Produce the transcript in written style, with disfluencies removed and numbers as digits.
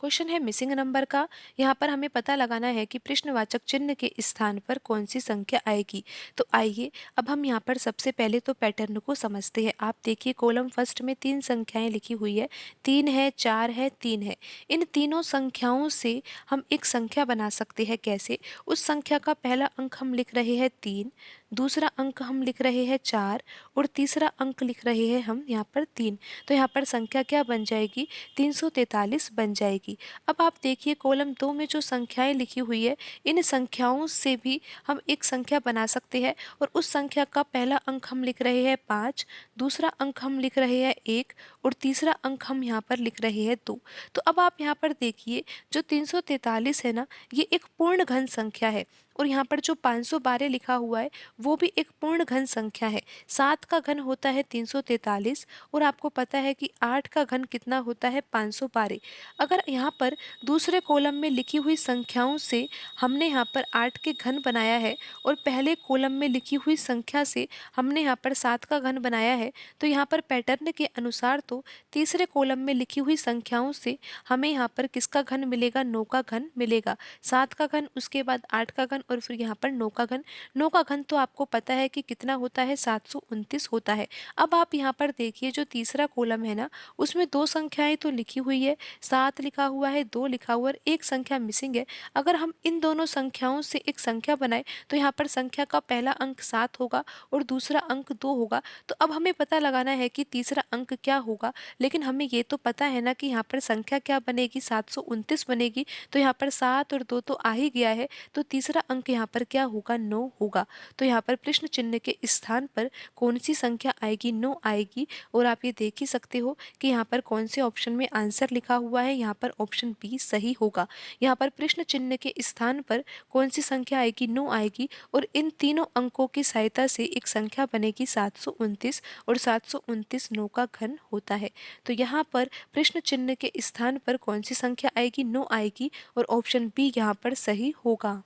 Question है missing number का। यहाँ पर हमें पता लगाना है कि प्रश्नवाचक चिन्ह के स्थान पर कौन सी संख्या आएगी। तो आइए अब हम यहाँ पर सबसे पहले तो पैटर्न को समझते हैं। आप देखिए कॉलम फर्स्ट में 3 संख्याएं लिखी हुई है, 3 है, 4 है, 3 है। इन तीनों संख्याओं से हम एक संख्या बना सकते हैं। कैसे? उस संख्या का पहला अंक हम लिख रहे हैं 3, दूसरा अंक हम लिख रहे हैं 4 और तीसरा अंक लिख रहे हैं हम यहाँ पर 3। तो यहाँ पर संख्या क्या बन जाएगी? 343 बन जाएगी। अब आप देखिए कॉलम 2 में जो संख्याएं लिखी हुई है, इन संख्याओं से भी हम एक संख्या बना सकते हैं और उस संख्या का पहला अंक हम लिख रहे हैं 5, दूसरा अंक हम लिख रहे हैं 1 और तीसरा अंक हम यहाँ पर लिख रहे हैं 2। तो अब आप यहाँ पर देखिए जो 343 है ना, ये एक पूर्ण घन संख्या है और यहाँ पर जो 512 लिखा हुआ है वो भी एक पूर्ण घन संख्या है। 7 का घन होता है 343 और आपको पता है कि 8 का घन कितना होता है? 512। अगर यहाँ पर दूसरे कॉलम में लिखी हुई संख्याओं से हमने यहाँ पर 8 के घन बनाया है और पहले कॉलम में लिखी हुई संख्या से हमने यहाँ पर 7 का घन बनाया है, तो यहाँ पर पैटर्न के अनुसार तो तीसरे कॉलम में लिखी हुई संख्याओं से हमें यहाँ पर किसका घन मिलेगा? 9 का घन मिलेगा। 7 का घन, उसके बाद 8 का घन और फिर यहाँ पर 9 का घन। 9 का घन तो आपको पता है कि कितना होता है? 729 होता है। अब आप यहाँ पर देखिए जो तीसरा कॉलम है ना, उसमें 2 संख्याएं तो लिखी हुई है, 7 लिखा हुआ है, 2 लिखा हुआ है, एक संख्या मिसिंग है। अगर हम इन दोनों संख्याओं से एक संख्या बनाए तो यहाँ पर संख्या का पहला अंक 7 होगा और दूसरा अंक 2 होगा। तो अब हमें पता लगाना है कि तीसरा अंक क्या होगा, लेकिन हमें ये तो पता है ना कि यहाँ पर संख्या क्या बनेगी? 729 बनेगी। तो यहाँ पर 7 और 2 तो आ ही गया है, तो तीसरा अंक यहाँ पर क्या होगा? 9 होगा। तो यहाँ पर प्रश्न चिन्ह के स्थान पर कौन सी संख्या आएगी? 9 आएगी। और आप ये देख ही सकते हो कि यहाँ पर कौन से ऑप्शन में आंसर लिखा हुआ है। यहाँ पर ऑप्शन बी सही होगा। यहाँ पर प्रश्न चिन्ह के स्थान पर कौन सी संख्या आएगी? 9 आएगी और इन तीनों अंकों की सहायता से एक संख्या बनेगी 729 और 729 9 का घन होता है। तो यहाँ पर प्रश्न चिन्ह के स्थान पर कौन सी संख्या आएगी? 9 आएगी और ऑप्शन बी यहाँ पर सही होगा।